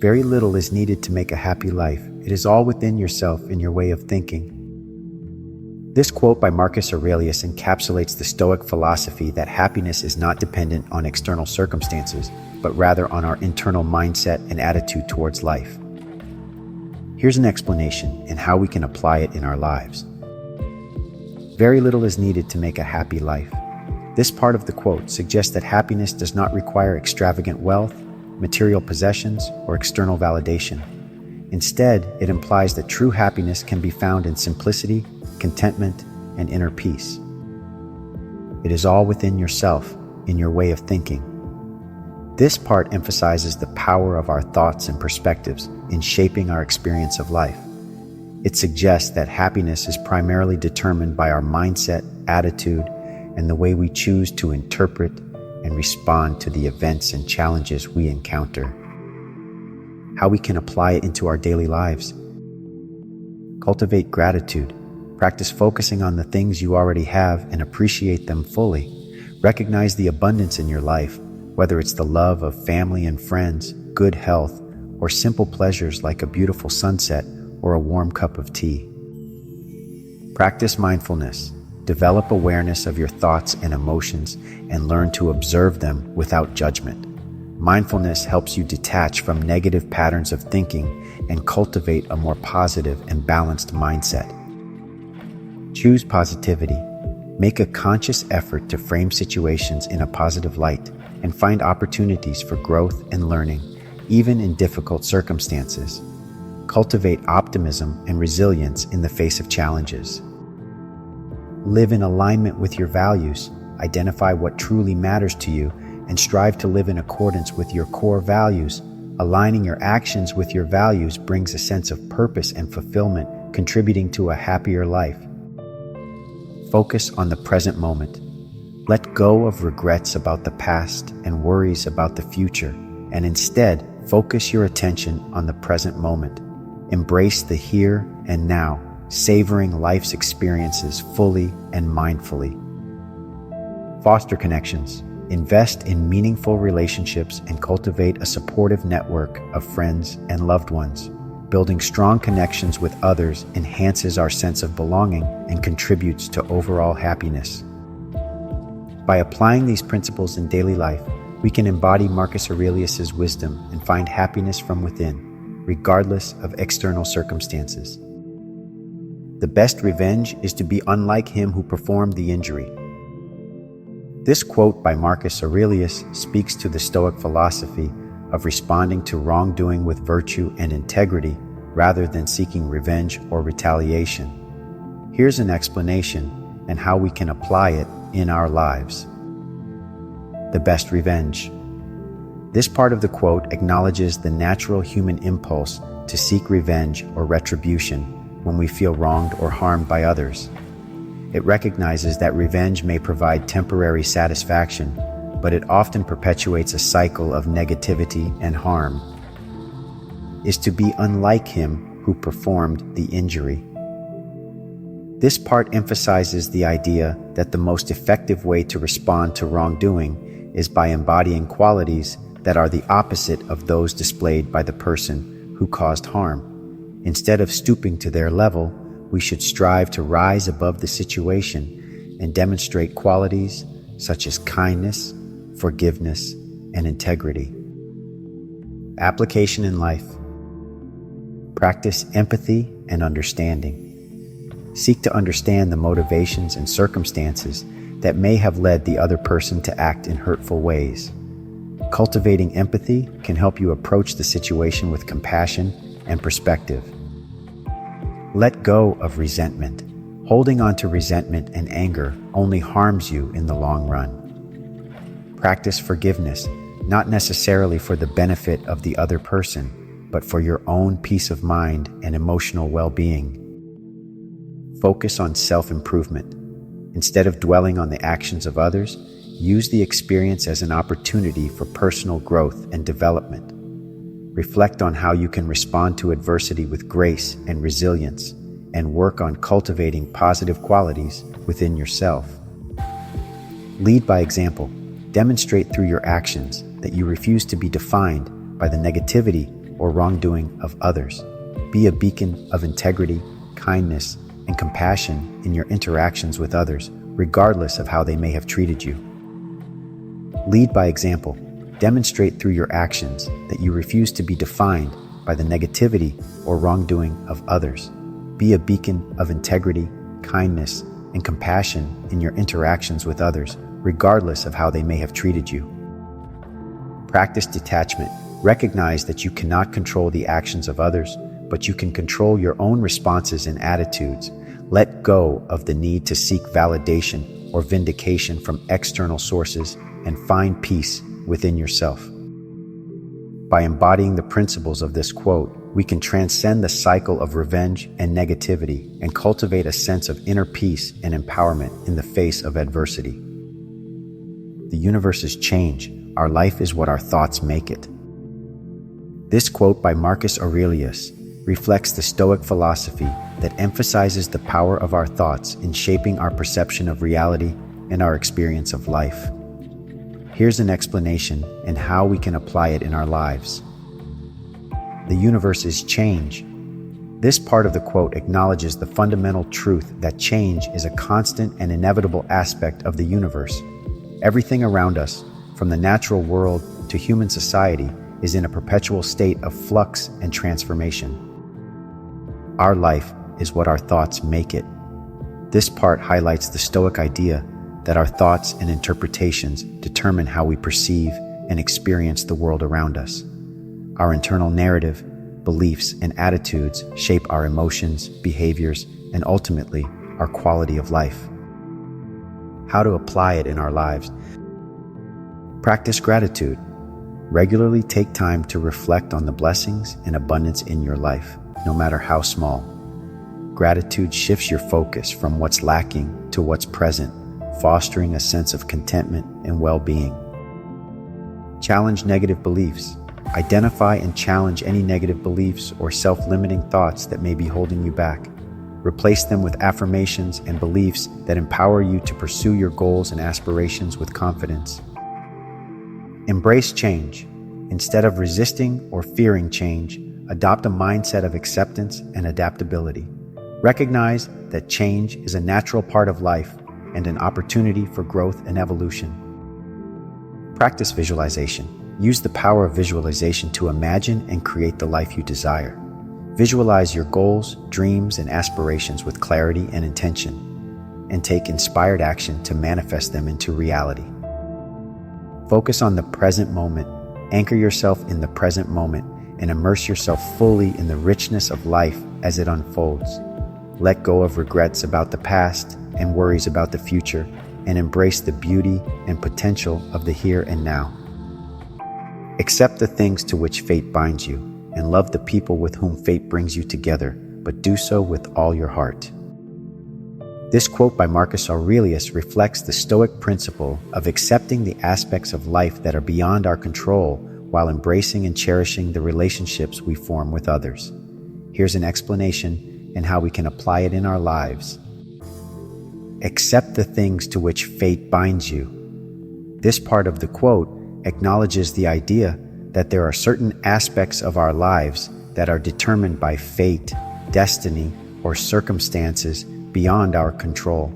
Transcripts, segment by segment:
Very little is needed to make a happy life. It is all within yourself in your way of thinking. This quote by Marcus Aurelius encapsulates the Stoic philosophy that happiness is not dependent on external circumstances, but rather on our internal mindset and attitude towards life. Here's an explanation and how we can apply it in our lives. Very little is needed to make a happy life. This part of the quote suggests that happiness does not require extravagant wealth, material possessions, or external validation. Instead, it implies that true happiness can be found in simplicity, contentment, and inner peace. It is all within yourself, in your way of thinking. This part emphasizes the power of our thoughts and perspectives in shaping our experience of life. It suggests that happiness is primarily determined by our mindset, attitude, and the way we choose to interpret and respond to the events and challenges we encounter. How we can apply it into our daily lives. Cultivate gratitude. Practice focusing on the things you already have and appreciate them fully. Recognize the abundance in your life, whether it's the love of family and friends, good health, or simple pleasures like a beautiful sunset or a warm cup of tea. Practice mindfulness. Develop awareness of your thoughts and emotions and learn to observe them without judgment. Mindfulness helps you detach from negative patterns of thinking and cultivate a more positive and balanced mindset. Choose positivity. Make a conscious effort to frame situations in a positive light and find opportunities for growth and learning, even in difficult circumstances. Cultivate optimism and resilience in the face of challenges. Live in alignment with your values. Identify what truly matters to you and strive to live in accordance with your core values. Aligning your actions with your values brings a sense of purpose and fulfillment, contributing to a happier life. Focus on the present moment. Let go of regrets about the past and worries about the future, and instead focus your attention on the present moment. Embrace the here and now, savoring life's experiences fully and mindfully. Foster connections. Invest in meaningful relationships and cultivate a supportive network of friends and loved ones. Building strong connections with others enhances our sense of belonging and contributes to overall happiness. By applying these principles in daily life, we can embody Marcus Aurelius's wisdom and find happiness from within, regardless of external circumstances. The best revenge is to be unlike him who performed the injury. This quote by Marcus Aurelius speaks to the Stoic philosophy of responding to wrongdoing with virtue and integrity rather than seeking revenge or retaliation. Here's an explanation and how we can apply it in our lives. The best revenge. This part of the quote acknowledges the natural human impulse to seek revenge or retribution when we feel wronged or harmed by others. It recognizes that revenge may provide temporary satisfaction, but it often perpetuates a cycle of negativity and harm. Is to be unlike him who performed the injury. This part emphasizes the idea that the most effective way to respond to wrongdoing is by embodying qualities that are the opposite of those displayed by the person who caused harm. Instead of stooping to their level, we should strive to rise above the situation and demonstrate qualities such as kindness, forgiveness, and integrity. Application in life. Practice empathy and understanding. Seek to understand the motivations and circumstances that may have led the other person to act in hurtful ways. Cultivating empathy can help you approach the situation with compassion and perspective. Let go of resentment. Holding on to resentment and anger only harms you in the long run. Practice forgiveness, not necessarily for the benefit of the other person, but for your own peace of mind and emotional well-being. Focus on self-improvement. Instead of dwelling on the actions of others, use the experience as an opportunity for personal growth and development. Reflect on how you can respond to adversity with grace and resilience, and work on cultivating positive qualities within yourself. Lead by example. Demonstrate through your actions that you refuse to be defined by the negativity or wrongdoing of others. Be a beacon of integrity, kindness, and compassion in your interactions with others, regardless of how they may have treated you. Lead by example. Demonstrate through your actions that you refuse to be defined by the negativity or wrongdoing of others. Be a beacon of integrity, kindness, and compassion in your interactions with others, regardless of how they may have treated you. Practice detachment. Recognize that you cannot control the actions of others, but you can control your own responses and attitudes. Let go of the need to seek validation or vindication from external sources and find peace within yourself. By embodying the principles of this quote, we can transcend the cycle of revenge and negativity and cultivate a sense of inner peace and empowerment in the face of adversity. The universe is change. Our life is what our thoughts make it. This quote by Marcus Aurelius reflects the Stoic philosophy that emphasizes the power of our thoughts in shaping our perception of reality and our experience of life. Here's an explanation and how we can apply it in our lives. The universe is change. This part of the quote acknowledges the fundamental truth that change is a constant and inevitable aspect of the universe. Everything around us, from the natural world to human society, is in a perpetual state of flux and transformation. Our life is what our thoughts make it. This part highlights the Stoic idea that our thoughts and interpretations determine how we perceive and experience the world around us. Our internal narrative, beliefs, and attitudes shape our emotions, behaviors, and ultimately, our quality of life. How to apply it in our lives. Practice gratitude. Regularly take time to reflect on the blessings and abundance in your life, no matter how small. Gratitude shifts your focus from what's lacking to what's present, fostering a sense of contentment and well-being. Challenge negative beliefs. Identify and challenge any negative beliefs or self-limiting thoughts that may be holding you back. Replace them with affirmations and beliefs that empower you to pursue your goals and aspirations with confidence. Embrace change. Instead of resisting or fearing change, adopt a mindset of acceptance and adaptability. Recognize that change is a natural part of life and an opportunity for growth and evolution. Practice visualization. Use the power of visualization to imagine and create the life you desire. Visualize your goals, dreams, and aspirations with clarity and intention, and take inspired action to manifest them into reality. Focus on the present moment. Anchor yourself in the present moment and immerse yourself fully in the richness of life as it unfolds. Let go of regrets about the past and worries about the future, and embrace the beauty and potential of the here and now. Accept the things to which fate binds you, and love the people with whom fate brings you together, but do so with all your heart. This quote by Marcus Aurelius reflects the Stoic principle of accepting the aspects of life that are beyond our control while embracing and cherishing the relationships we form with others. Here's an explanation and how we can apply it in our lives. Accept the things to which fate binds you. This part of the quote acknowledges the idea that there are certain aspects of our lives that are determined by fate, destiny, or circumstances beyond our control.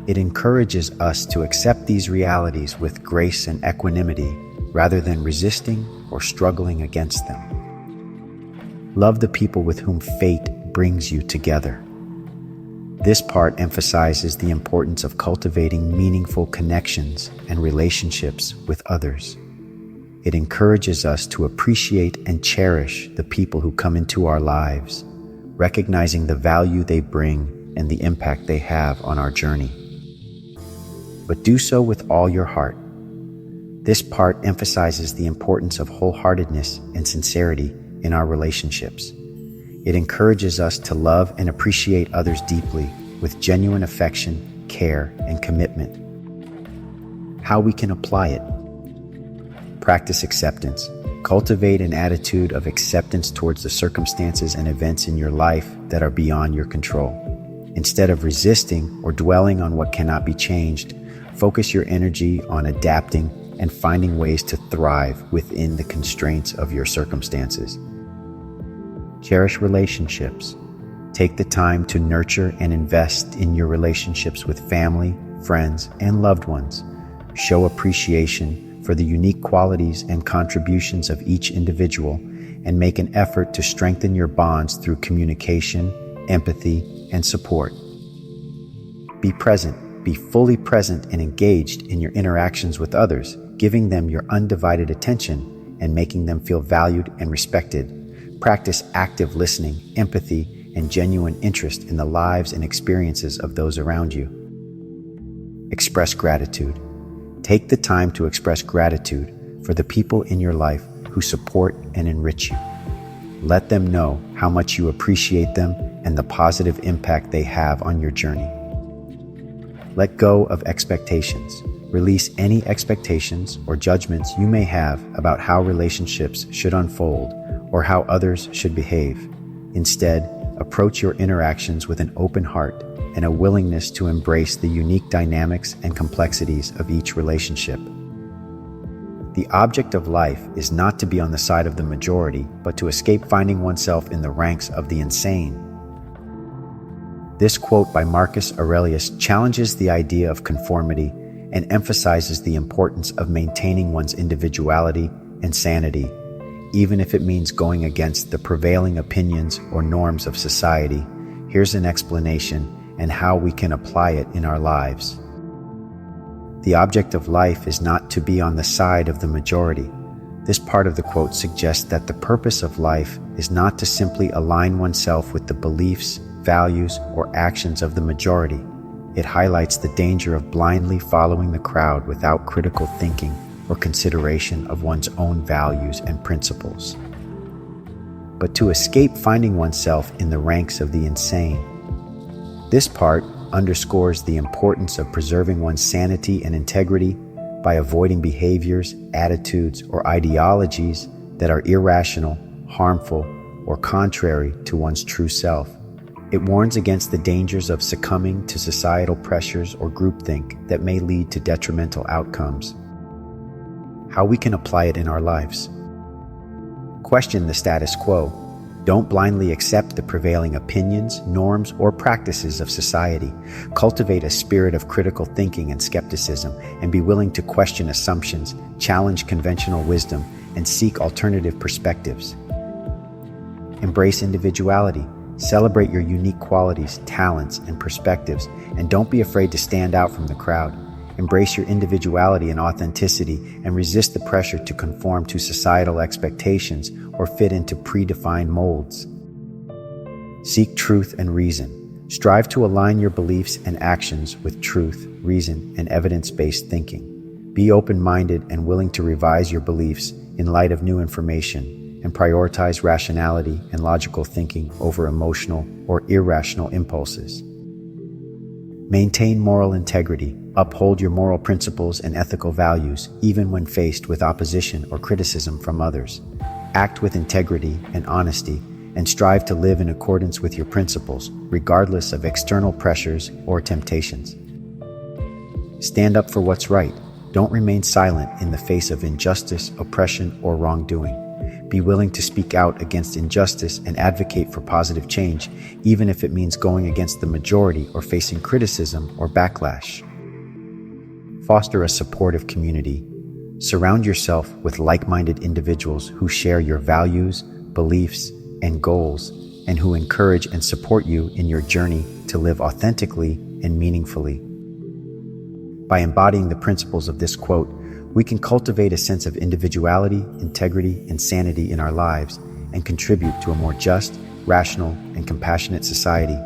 It encourages us to accept these realities with grace and equanimity rather than resisting or struggling against them. Love the people with whom fate brings you together. This part emphasizes the importance of cultivating meaningful connections and relationships with others. It encourages us to appreciate and cherish the people who come into our lives, recognizing the value they bring and the impact they have on our journey. But do so with all your heart. This part emphasizes the importance of wholeheartedness and sincerity in our relationships. It encourages us to love and appreciate others deeply with genuine affection, care, and commitment. How we can apply it. Practice acceptance. Cultivate an attitude of acceptance towards the circumstances and events in your life that are beyond your control. Instead of resisting or dwelling on what cannot be changed, focus your energy on adapting and finding ways to thrive within the constraints of your circumstances. Cherish relationships. Take the time to nurture and invest in your relationships with family, friends, and loved ones. Show appreciation for the unique qualities and contributions of each individual, and make an effort to strengthen your bonds through communication, empathy, and support. Be present. Be fully present and engaged in your interactions with others, giving them your undivided attention and making them feel valued and respected. Practice active listening, empathy, and genuine interest in the lives and experiences of those around you. Express gratitude. Take the time to express gratitude for the people in your life who support and enrich you. Let them know how much you appreciate them and the positive impact they have on your journey. Let go of expectations. Release any expectations or judgments you may have about how relationships should unfold or how others should behave. Instead, approach your interactions with an open heart and a willingness to embrace the unique dynamics and complexities of each relationship. The object of life is not to be on the side of the majority, but to escape finding oneself in the ranks of the insane. This quote by Marcus Aurelius challenges the idea of conformity and emphasizes the importance of maintaining one's individuality and sanity, even if it means going against the prevailing opinions or norms of society. Here's an explanation and how we can apply it in our lives. The object of life is not to be on the side of the majority. This part of the quote suggests that the purpose of life is not to simply align oneself with the beliefs, values, or actions of the majority. It highlights the danger of blindly following the crowd without critical thinking or consideration of one's own values and principles. But to escape finding oneself in the ranks of the insane. This part underscores the importance of preserving one's sanity and integrity by avoiding behaviors, attitudes, or ideologies that are irrational, harmful, or contrary to one's true self. It warns against the dangers of succumbing to societal pressures or groupthink that may lead to detrimental outcomes. How we can apply it in our lives. Question the status quo. Don't blindly accept the prevailing opinions, norms, or practices of society. Cultivate a spirit of critical thinking and skepticism, and be willing to question assumptions, challenge conventional wisdom, and seek alternative perspectives. Embrace individuality. Celebrate your unique qualities, talents, and perspectives, and don't be afraid to stand out from the crowd. Embrace your individuality and authenticity, and resist the pressure to conform to societal expectations or fit into predefined molds. Seek truth and reason. Strive to align your beliefs and actions with truth, reason, and evidence-based thinking. Be open-minded and willing to revise your beliefs in light of new information, and prioritize rationality and logical thinking over emotional or irrational impulses. Maintain moral integrity. Uphold your moral principles and ethical values, even when faced with opposition or criticism from others. Act with integrity and honesty, and strive to live in accordance with your principles, regardless of external pressures or temptations. Stand up for what's right. Don't remain silent in the face of injustice, oppression, or wrongdoing. Be willing to speak out against injustice and advocate for positive change, even if it means going against the majority or facing criticism or backlash. Foster a supportive community. Surround yourself with like-minded individuals who share your values, beliefs, and goals, and who encourage and support you in your journey to live authentically and meaningfully. By embodying the principles of this quote, we can cultivate a sense of individuality, integrity, and sanity in our lives and contribute to a more just, rational, and compassionate society.